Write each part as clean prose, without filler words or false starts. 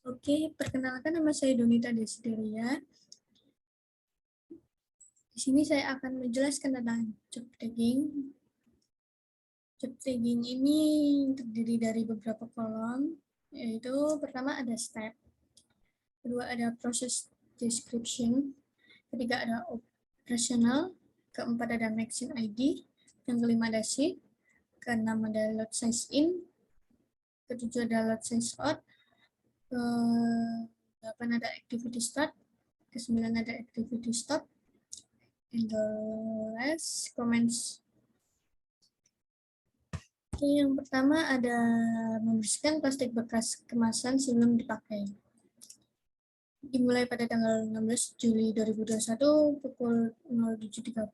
Oke, perkenalkan nama saya Donita Desideria. Di sini saya akan menjelaskan tentang job tagging. Job tagging ini terdiri dari beberapa kolom, yaitu pertama ada step, kedua ada process description, ketiga ada operational, keempat ada machine ID, yang kelima ada shift, keenam ada load size in, ketujuh ada load size out, ke-8 ada activity start, ke-9 ada activity stop, and the last comments. Oke, yang pertama ada membersihkan plastik bekas kemasan sebelum dipakai. Dimulai pada tanggal 16 Juli 2021 pukul 07.30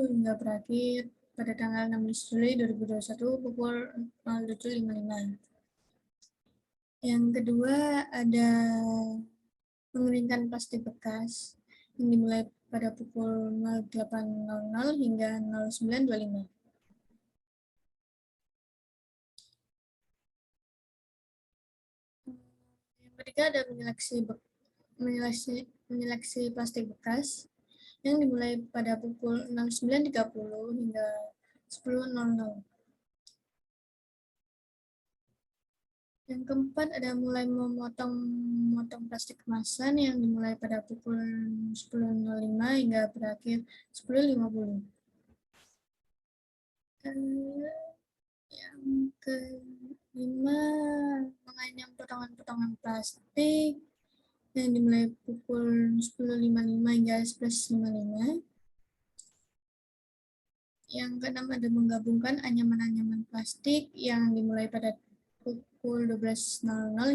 hingga berakhir pada tanggal 16 Juli 2021 pukul 07.55. Yang kedua ada mengeringkan plastik bekas yang dimulai pada pukul 08.00 hingga 09.25. Yang ketiga ada menyeleksi plastik bekas yang dimulai pada pukul 09.30 hingga 10.00. Yang keempat ada mulai memotong plastik kemasan yang dimulai pada pukul 10.05 hingga berakhir 10.50. Yang kelima, menganyam potongan-potongan plastik yang dimulai pukul 10.55 hingga 11.55. Yang keenam ada menggabungkan anyaman-anyaman plastik yang dimulai pada pukul 12.00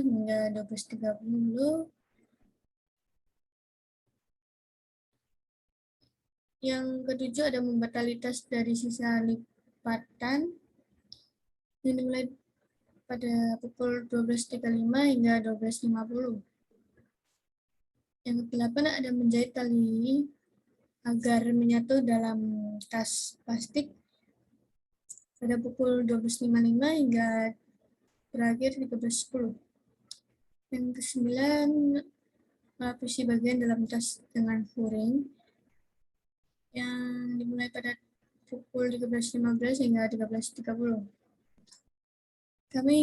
hingga 12.30. Yang ketujuh ada membuat talitas dari sisa lipatan yang dimulai pada pukul 12.35 hingga 12.50. Yang kedelapan ada menjahit tali agar menyatu dalam tas plastik pada pukul 12.55 hingga berakhir 13.10. Yang kesembilan, melapisi bagian dalam tas dengan furing yang dimulai pada pukul 13.15 hingga 13.30. Kami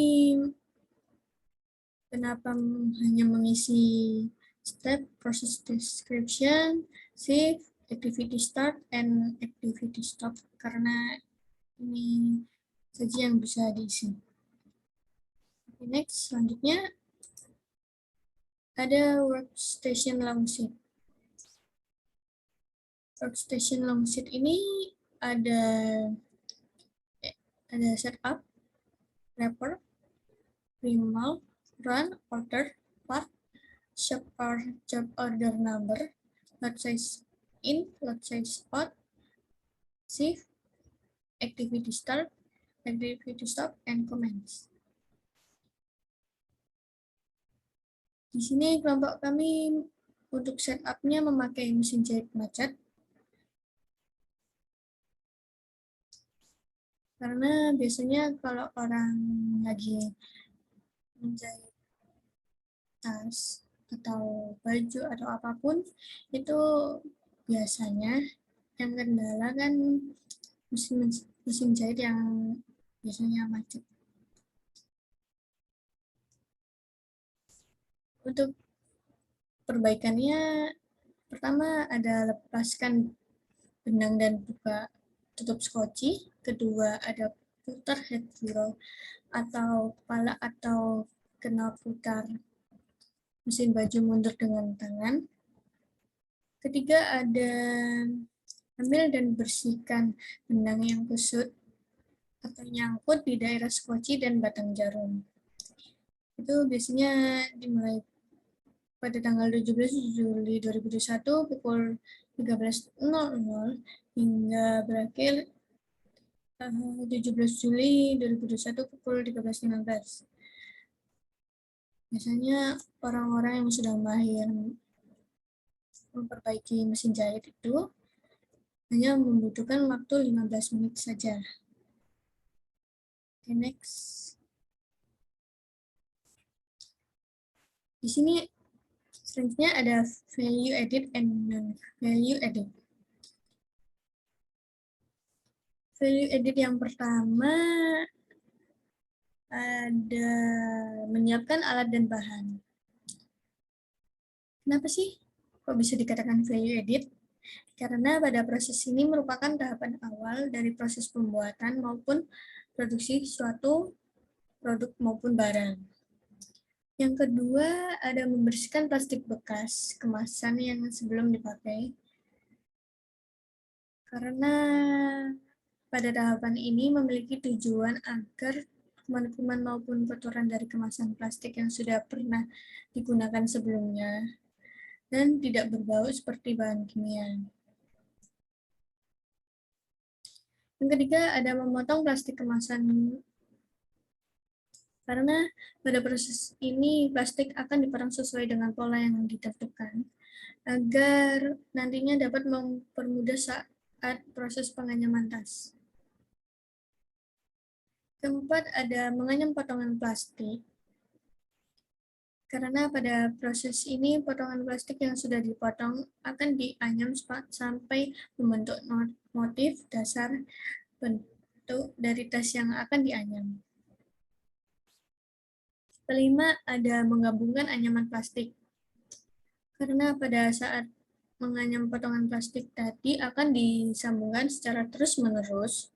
kenapa hanya mengisi step, process description, save, activity start, and activity stop, karena ini saja yang bisa diisi. Okay, next, selanjutnya ada workstation long sheet. Workstation long sheet ini ada setup, wrapper, primal, run, order, part, shop or job order number, lot size in, lot size out, save, activity start, activity stop, and comments. Di sini kelompok kami untuk setup-nya memakai mesin jahit macet. Karena biasanya kalau orang lagi menjahit tas atau baju atau apapun, itu biasanya yang kendala kan mesin jahit yang biasanya macet. Untuk perbaikannya, pertama ada lepaskan benang dan buka tutup skoci. Kedua ada putar head wheel atau kepala atau kenal putar mesin baju mundur dengan tangan. Ketiga ada ambil dan bersihkan benang yang kusut atau nyangkut di daerah skoci dan batang jarum. Itu biasanya dimulai pada tanggal 17 Juli 2021 pukul 13.00 hingga berakhir 17 Juli 2021 pukul 13.15. Biasanya orang-orang yang sudah mahir memperbaiki mesin jahit itu hanya membutuhkan waktu 15 menit saja. Okay, next. Di sini selanjutnya ada value added and non-value added. Value added yang pertama ada menyiapkan alat dan bahan. Kenapa sih kok bisa dikatakan value added? Karena pada proses ini merupakan tahapan awal dari proses pembuatan maupun produksi suatu produk maupun barang. Yang kedua, ada membersihkan plastik bekas kemasan yang sebelum dipakai. Karena pada tahapan ini memiliki tujuan agar kuman-kuman maupun kotoran dari kemasan plastik yang sudah pernah digunakan sebelumnya dan tidak berbau seperti bahan kimia. Yang ketiga, ada memotong plastik kemasan. Karena pada proses ini plastik akan dipotong sesuai dengan pola yang ditentukan agar nantinya dapat mempermudah saat proses penganyaman tas. Keempat, ada menganyam potongan plastik. Karena pada proses ini potongan plastik yang sudah dipotong akan dianyam sampai membentuk motif dasar bentuk dari tas yang akan dianyam. Kelima, ada menggabungkan anyaman plastik. Karena pada saat menganyam potongan plastik tadi akan disambungkan secara terus-menerus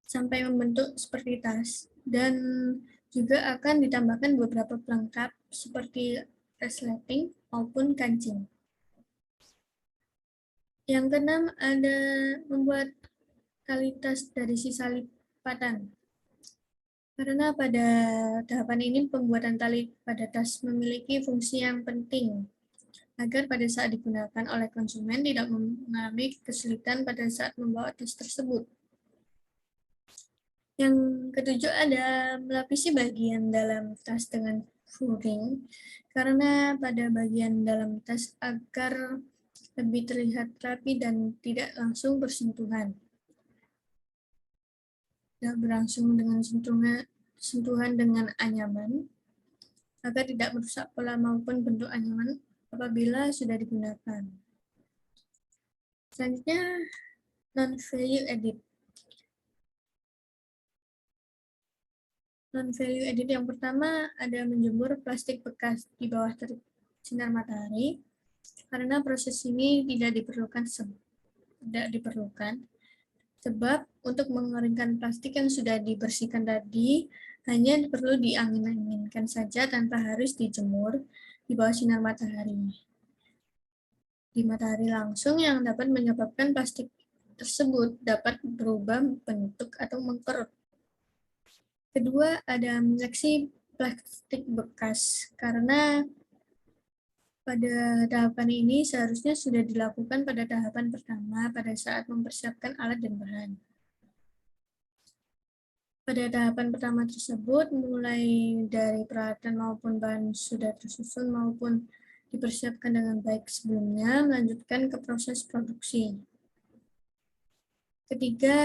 sampai membentuk seperti tas. Dan juga akan ditambahkan beberapa pelengkap seperti resleting maupun kancing. Yang keenam, ada membuat tali tas dari sisa lipatan. Karena pada tahapan ini pembuatan tali pada tas memiliki fungsi yang penting agar pada saat digunakan oleh konsumen tidak mengalami kesulitan pada saat membawa tas tersebut. Yang ketujuh ada melapisi bagian dalam tas dengan furring, karena pada bagian dalam tas agar lebih terlihat rapi dan tidak langsung bersentuhan. Tidak berlangsung dengan sentuhan dengan anyaman, agar tidak merusak pola maupun bentuk anyaman apabila sudah digunakan. Selanjutnya, non-value added. Non-value added yang pertama ada menjemur plastik bekas di bawah terik sinar matahari, karena proses ini tidak diperlukan sebab untuk mengeringkan plastik yang sudah dibersihkan tadi hanya perlu diangin-anginkan saja tanpa harus dijemur di bawah sinar matahari. Di matahari langsung yang dapat menyebabkan plastik tersebut dapat berubah bentuk atau mengkerut. Kedua, ada menyeleksi plastik bekas, karena pada tahapan ini seharusnya sudah dilakukan pada tahapan pertama pada saat mempersiapkan alat dan bahan. Pada tahapan pertama tersebut, mulai dari peralatan maupun bahan sudah tersusun maupun dipersiapkan dengan baik sebelumnya, melanjutkan ke proses produksi. Ketiga,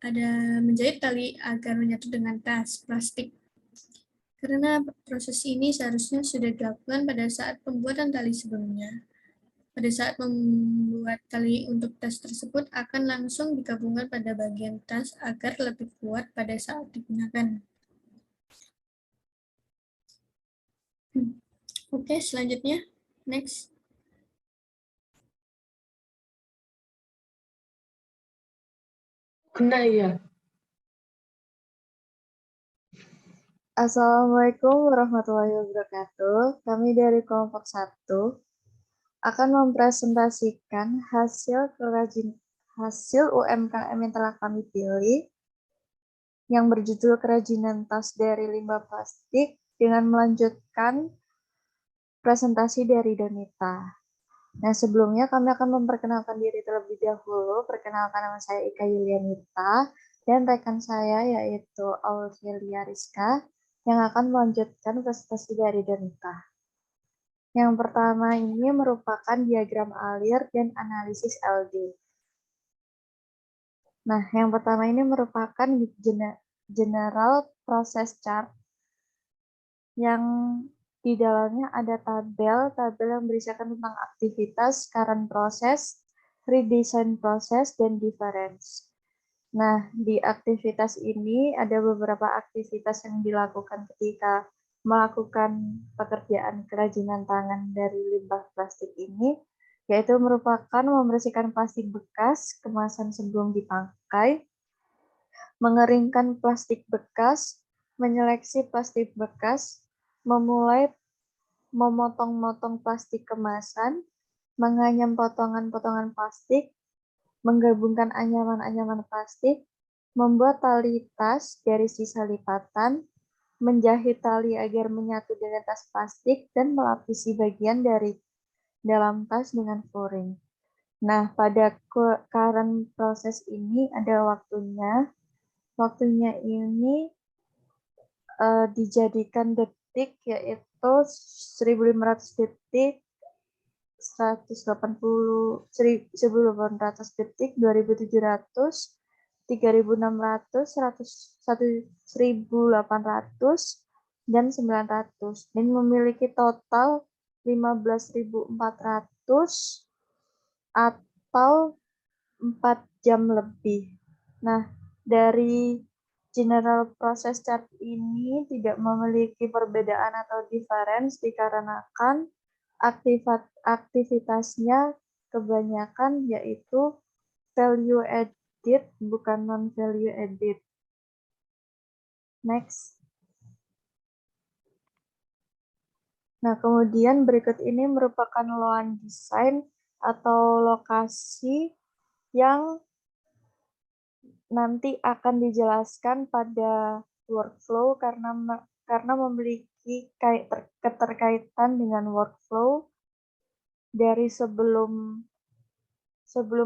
ada menjahit tali agar menyatu dengan tas plastik. Karena proses ini seharusnya sudah dilakukan pada saat pembuatan tali sebelumnya. Pada saat membuat tali untuk tas tersebut akan langsung digabungkan pada bagian tas agar lebih kuat pada saat digunakan. Oke, selanjutnya. Next. Nah, iya. Assalamualaikum warahmatullahi wabarakatuh. Kami dari kelompok 1 akan mempresentasikan hasil UMKM yang telah kami pilih yang berjudul kerajinan tas dari limbah plastik dengan melanjutkan presentasi dari Donita. Nah, sebelumnya kami akan memperkenalkan diri terlebih dahulu. Perkenalkan, nama saya Ika Yulianita dan rekan saya yaitu Aurelia Rizka yang akan melanjutkan presentasi dari Donita. Yang pertama ini merupakan diagram alir dan analisis LD. Nah, yang pertama ini merupakan general process chart yang di dalamnya ada tabel yang berisikan tentang aktivitas, current process, redesign process, dan difference. Nah, di aktivitas ini ada beberapa aktivitas yang dilakukan ketika melakukan pekerjaan kerajinan tangan dari limbah plastik ini, yaitu merupakan membersihkan plastik bekas, kemasan sebelum dipakai, mengeringkan plastik bekas, menyeleksi plastik bekas, memulai memotong-motong plastik kemasan, menganyam potongan-potongan plastik, menggabungkan anyaman-anyaman plastik, membuat tali tas dari sisa lipatan, menjahit tali agar menyatu dengan tas plastik, dan melapisi bagian dari dalam tas dengan flooring. Nah, pada current proses ini ada waktunya. Waktunya ini dijadikan detik, yaitu 1.500 detik, 180, 1.800 detik, 2.700, 3.600, 1.800, dan 900, dan memiliki total 15.400 atau 4 jam lebih. Nah, dari general process chart ini tidak memiliki perbedaan atau difference dikarenakan aktivitasnya kebanyakan yaitu value added, bukan non-value added. Next. Nah, kemudian berikut ini merupakan loan design atau lokasi yang nanti akan dijelaskan pada workflow karena memiliki keterkaitan dengan workflow dari sebelum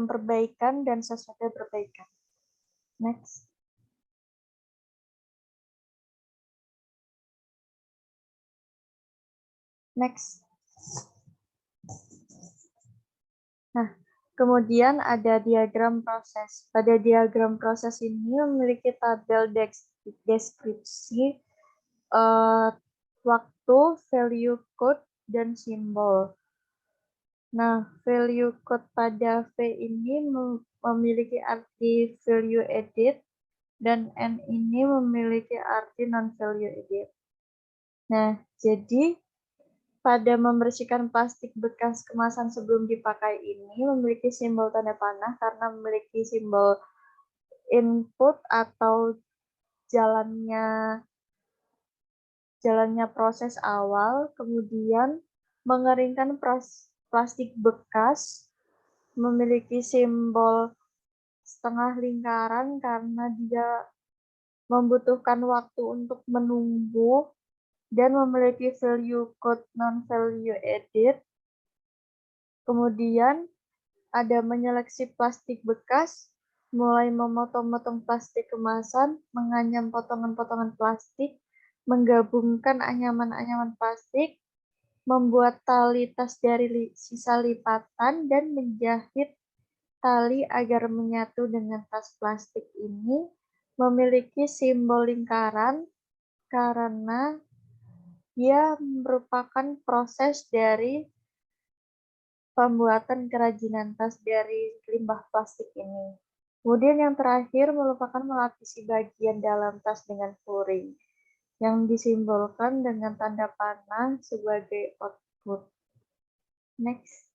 perbaikan dan sesudah perbaikan. Next. Next. Nah, kemudian ada diagram proses. Pada diagram proses ini memiliki tabel deskripsi waktu, value code, dan simbol. Nah, value code pada V ini memiliki arti value added, dan N ini memiliki arti non-value added. Nah, jadi pada membersihkan plastik bekas kemasan sebelum dipakai ini memiliki simbol tanda panah karena memiliki simbol input atau jalannya proses awal, kemudian mengeringkan plastik bekas memiliki simbol setengah lingkaran karena dia membutuhkan waktu untuk menunggu dan memiliki value code non-value added. Kemudian ada menyeleksi plastik bekas, mulai memotong-motong plastik kemasan, menganyam potongan-potongan plastik, menggabungkan anyaman-anyaman plastik, membuat tali tas dari sisa lipatan, dan menjahit tali agar menyatu dengan tas plastik ini memiliki simbol lingkaran karena dia merupakan proses dari pembuatan kerajinan tas dari limbah plastik ini. Kemudian yang terakhir merupakan melapisi bagian dalam tas dengan flooring yang disimbolkan dengan tanda panah sebagai output. Next.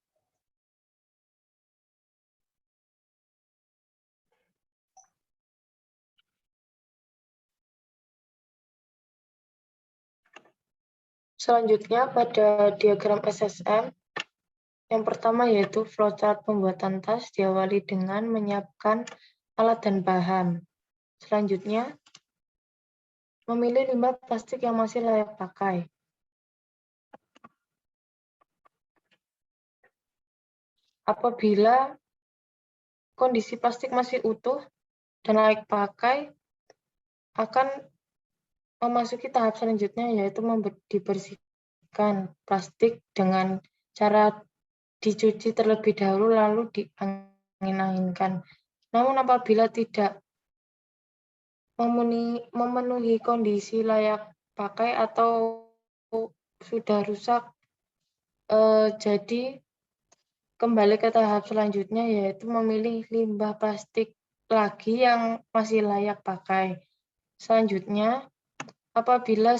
Selanjutnya pada diagram SSM, yang pertama yaitu flowchart pembuatan tas diawali dengan menyiapkan alat dan bahan. Selanjutnya, memilih limbah plastik yang masih layak pakai. Apabila kondisi plastik masih utuh dan layak pakai, akan memasuki tahap selanjutnya yaitu dibersihkan plastik dengan cara dicuci terlebih dahulu lalu diangin-anginkan. Namun apabila tidak memenuhi kondisi layak pakai atau sudah rusak, jadi kembali ke tahap selanjutnya, yaitu memilih limbah plastik lagi yang masih layak pakai. Selanjutnya, apabila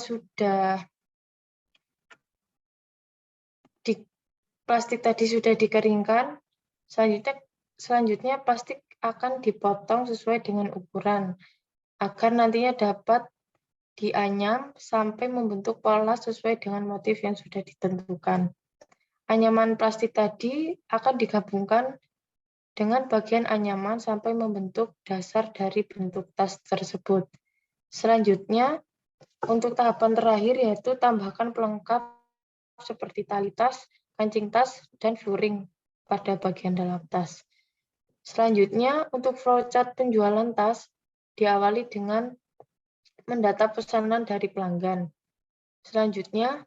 plastik tadi sudah dikeringkan, selanjutnya plastik akan dipotong sesuai dengan ukuran, agar nantinya dapat dianyam sampai membentuk pola sesuai dengan motif yang sudah ditentukan. Anyaman plastik tadi akan digabungkan dengan bagian anyaman sampai membentuk dasar dari bentuk tas tersebut. Selanjutnya, untuk tahapan terakhir yaitu tambahkan pelengkap seperti tali tas, kancing tas, dan luring pada bagian dalam tas. Selanjutnya, untuk flowchart penjualan tas diawali dengan mendata pesanan dari pelanggan. Selanjutnya,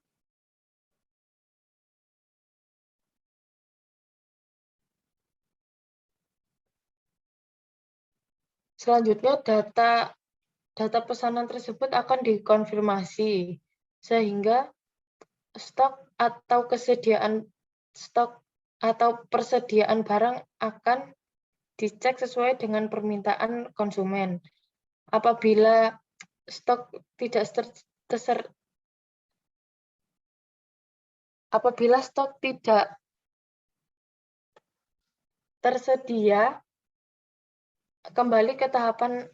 data pesanan tersebut akan dikonfirmasi sehingga stok atau persediaan barang akan dicek sesuai dengan permintaan konsumen. Apabila stok tidak tersedia, kembali ke tahapan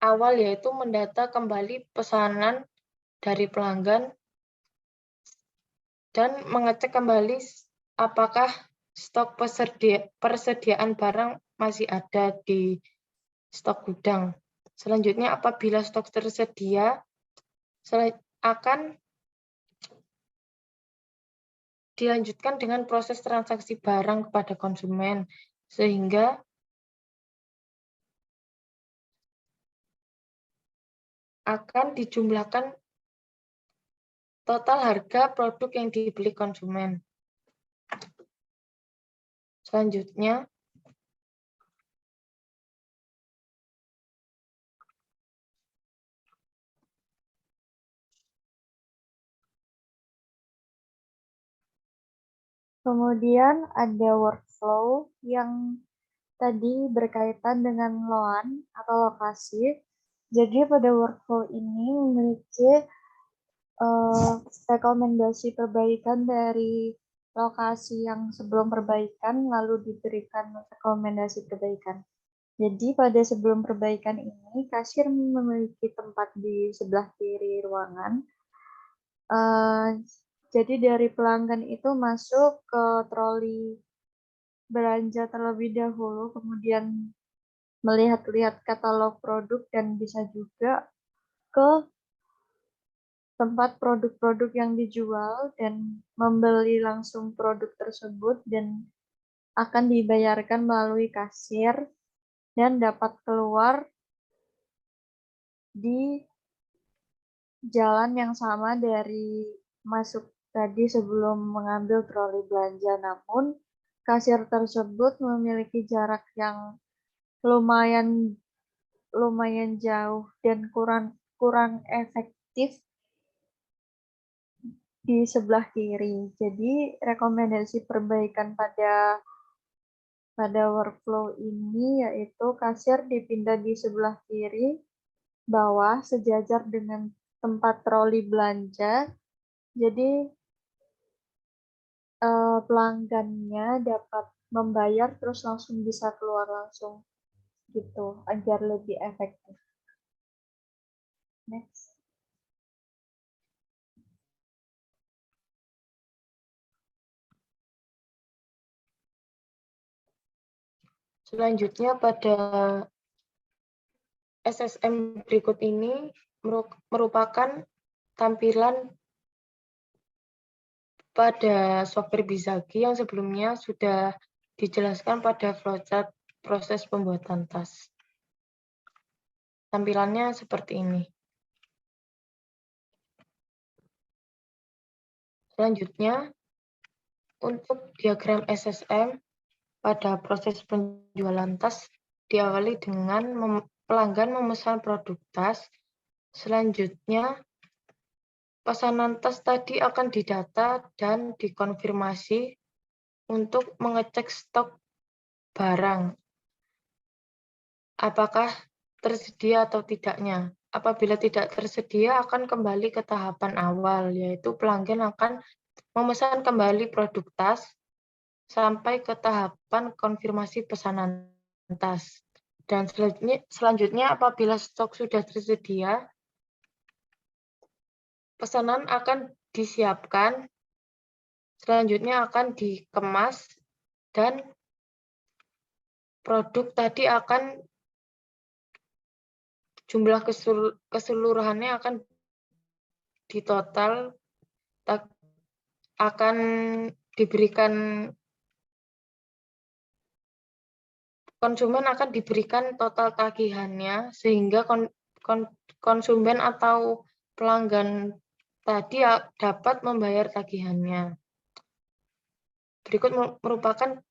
awal yaitu mendata kembali pesanan dari pelanggan dan mengecek kembali apakah stok persediaan barang masih ada di stok gudang. Selanjutnya, apabila stok tersedia, akan dilanjutkan dengan proses transaksi barang kepada konsumen, sehingga akan dijumlahkan total harga produk yang dibeli konsumen. Selanjutnya, Kemudian ada workflow yang tadi berkaitan dengan loan atau lokasi. Jadi pada workflow ini memiliki rekomendasi perbaikan dari lokasi yang sebelum perbaikan, lalu diberikan rekomendasi perbaikan. Jadi pada sebelum perbaikan ini, kasir memiliki tempat di sebelah kiri ruangan. Jadi dari pelanggan itu masuk ke troli belanja terlebih dahulu, kemudian melihat-lihat katalog produk dan bisa juga ke tempat produk-produk yang dijual dan membeli langsung produk tersebut dan akan dibayarkan melalui kasir dan dapat keluar di jalan yang sama dari masuk tadi sebelum mengambil troli belanja. Namun kasir tersebut memiliki jarak yang lumayan jauh dan kurang efektif di sebelah kiri. Jadi rekomendasi perbaikan pada workflow ini yaitu kasir dipindah di sebelah kiri bawah sejajar dengan tempat troli belanja. Jadi pelanggannya dapat membayar terus langsung bisa keluar langsung gitu agar lebih efektif. Next. selanjutnya pada SSM berikut ini merupakan tampilan pada software Bizagi yang sebelumnya sudah dijelaskan pada flowchart proses pembuatan tas. Tampilannya seperti ini. Selanjutnya, untuk diagram SSM pada proses penjualan tas diawali dengan pelanggan memesan produk tas. Selanjutnya, pesanan tas tadi akan didata dan dikonfirmasi untuk mengecek stok barang, apakah tersedia atau tidaknya. Apabila tidak tersedia, akan kembali ke tahapan awal, yaitu pelanggan akan memesan kembali produk tas sampai ke tahapan konfirmasi pesanan tas. Dan selanjutnya apabila stok sudah tersedia, pesanan akan disiapkan, selanjutnya akan dikemas, dan produk tadi akan jumlah keseluruhannya akan ditotal, akan diberikan, konsumen akan diberikan total tagihannya sehingga konsumen atau pelanggan tadi dapat membayar tagihannya. Berikut merupakan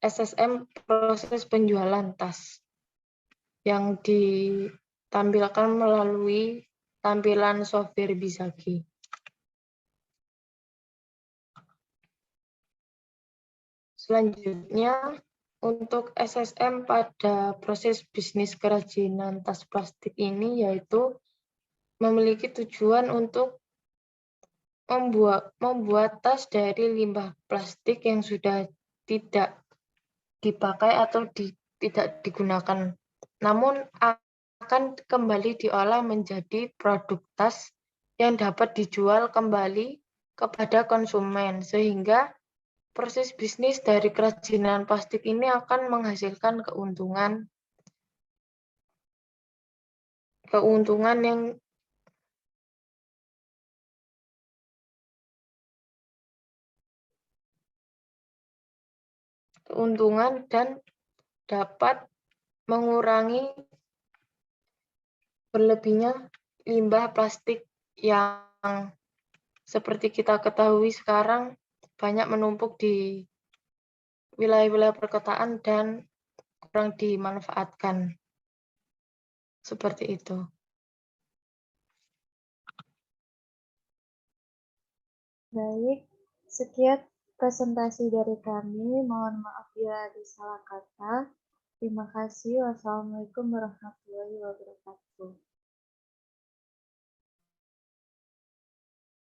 SSM proses penjualan tas yang ditampilkan melalui tampilan software Bizagi. Selanjutnya, untuk SSM pada proses bisnis kerajinan tas plastik ini yaitu memiliki tujuan untuk membuat tas dari limbah plastik yang sudah tidak dipakai atau tidak digunakan, namun akan kembali diolah menjadi produk tas yang dapat dijual kembali kepada konsumen, sehingga proses bisnis dari kerajinan plastik ini akan menghasilkan keuntungan dan dapat mengurangi berlebihnya limbah plastik yang seperti kita ketahui sekarang banyak menumpuk di wilayah-wilayah perkotaan dan kurang dimanfaatkan. Seperti itu. Baik, sekian presentasi dari kami. Mohon maaf bila ada salah kata. Terima kasih. Wassalamualaikum warahmatullahi wabarakatuh.